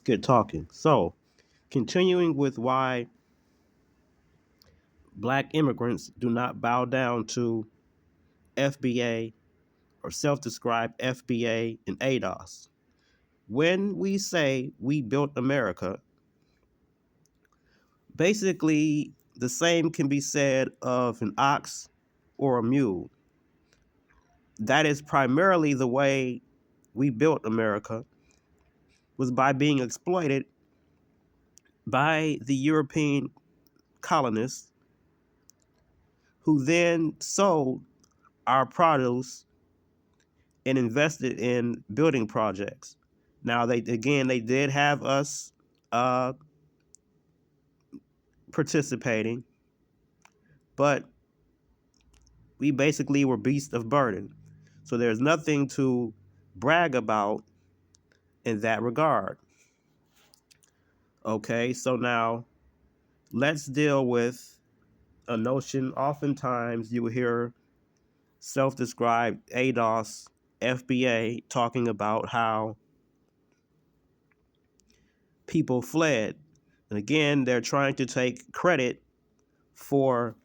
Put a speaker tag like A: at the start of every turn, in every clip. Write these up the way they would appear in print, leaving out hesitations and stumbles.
A: get talking. So, continuing with why black immigrants do not bow down to FBA or self described FBA and ADOS. When we say we built America, basically the same can be said of an ox or a mule. That is primarily the way we built America, was by being exploited by the European colonists who then sold our produce and invested in building projects. Now they did have us uh, participating, but we basically were beasts of burden. So there's nothing to brag about in that regard. Okay, so now let's deal with a notion. Oftentimes you will hear self-described ADOS, FBA talking about how people fled. And again, they're trying to take credit for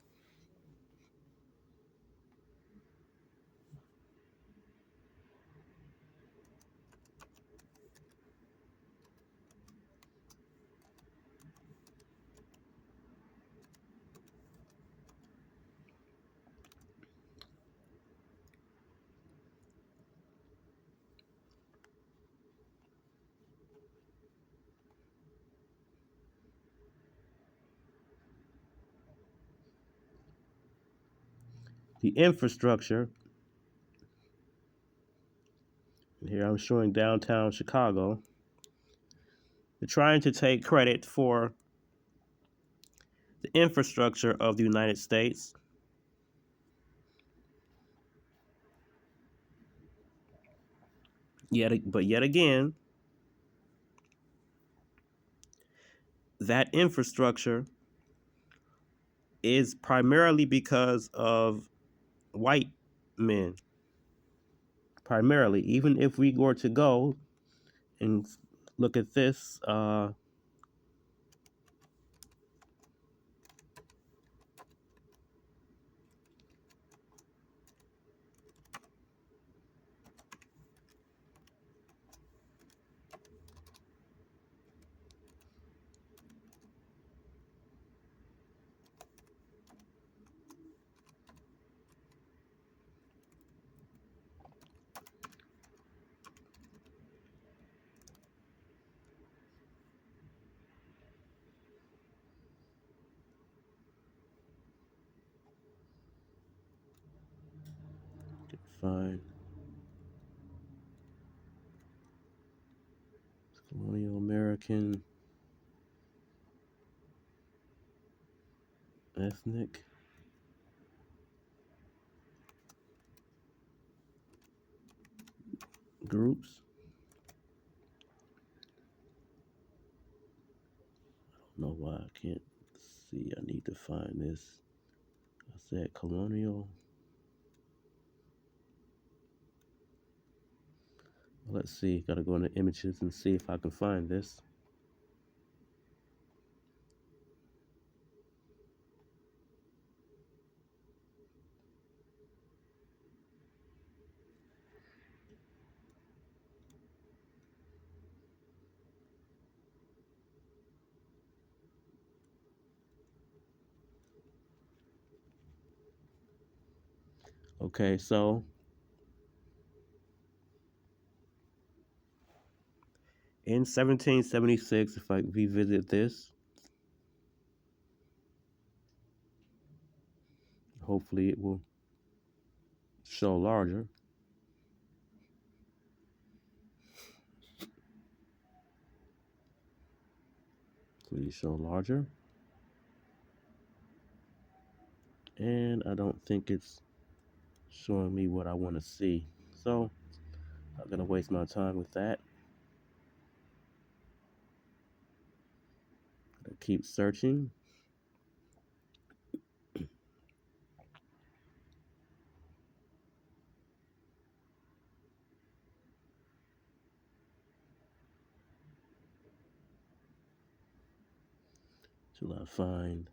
A: the infrastructure. And here I'm showing downtown Chicago. They're trying to take credit for the infrastructure of the United States. Yet again, that infrastructure is primarily because of white men. Primarily, even if we were to go and look at this, 5 colonial American ethnic groups. I don't know why I can't see. I need to find this. I said colonial. Let's see. Gotta go into images and see if I can find this. Okay, so in 1776, if I revisit this, hopefully it will show larger. Please show larger. And I don't think it's showing me what I want to see. So I'm not gonna waste my time with that. I'll keep searching. till I find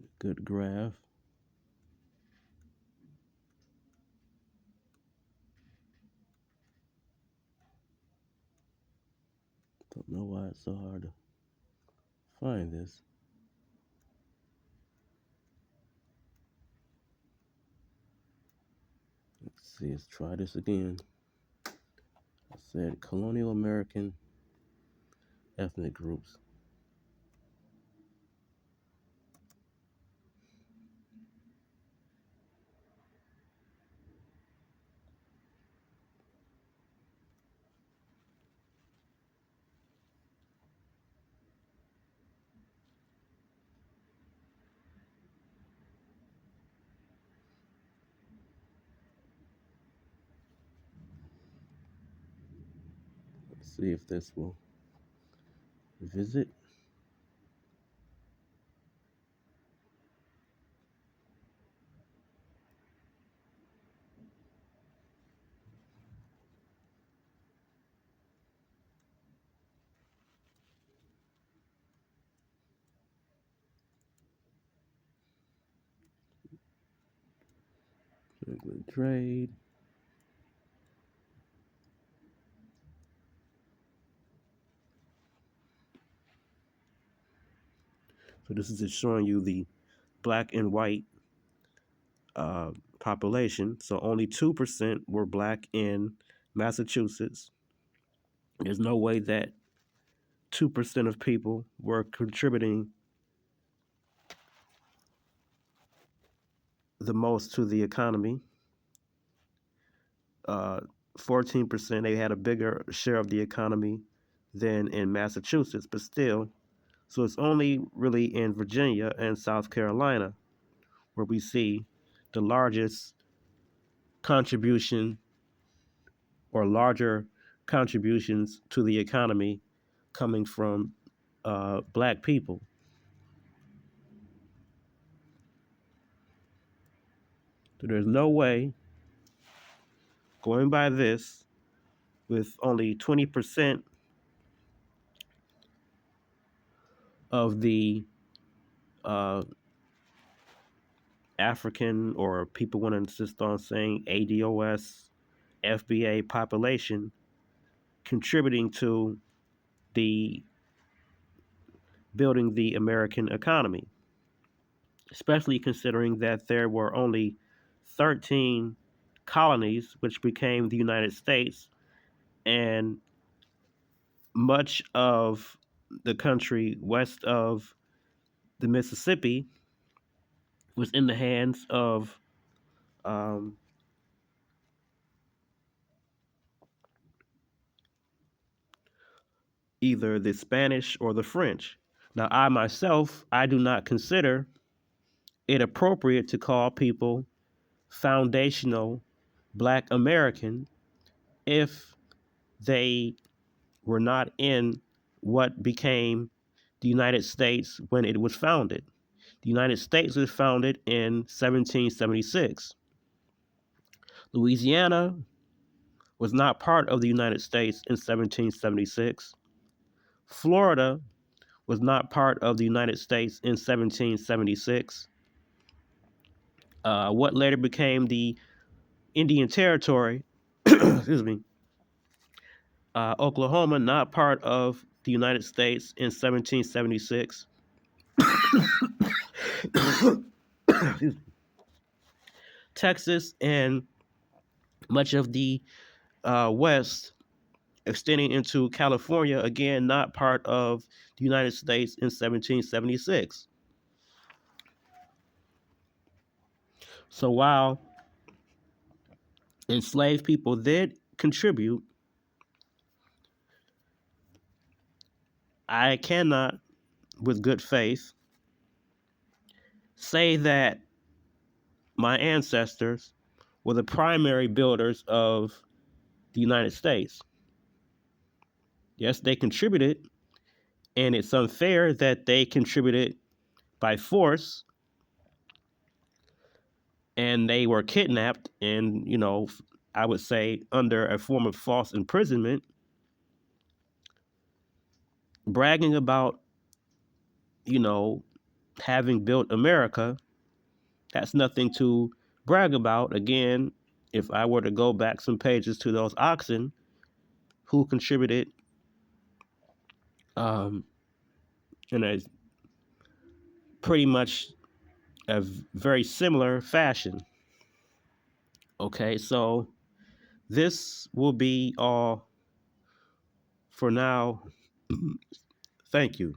A: a good graph. Don't know why it's so hard to find this. Let's see, let's try this again. I said colonial American ethnic groups. Let's see if this will visit. Trade. So this is just showing you the black and white population. So only 2% were black in Massachusetts. There's no way that 2% of people were contributing the most to the economy. 14%, they had a bigger share of the economy than in Massachusetts, but still. So it's only really in Virginia and South Carolina where we see the largest contribution or larger contributions to the economy coming from black people. So there's no way, going by this, with only 20% of the uh, African, or people want to insist on saying ADOS, FBA population contributing to the building the American economy, especially considering that there were only 13 colonies which became the United States, and much of the country west of the Mississippi was in the hands of um, either the Spanish or the French. Now, I myself, I do not consider it appropriate to call people foundational Black American if they were not in what became the United States when it was founded. The United States was founded in 1776. Louisiana was not part of the United States in 1776. Florida was not part of the United States in 1776. What later became the Indian Territory, excuse me, Oklahoma, not part of the United States in 1776. Texas and much of the West, extending into California, again, not part of the United States in 1776. So while enslaved people did contribute, I cannot, with good faith, say that my ancestors were the primary builders of the United States. Yes, they contributed, and it's unfair that they contributed by force and they were kidnapped and, I would say, under a form of false imprisonment, bragging about, you know, having built America, that's nothing to brag about. Again, if I were to go back some pages to those oxen who contributed um, in a pretty much a very similar fashion. Okay, so this will be all for now. Thank you.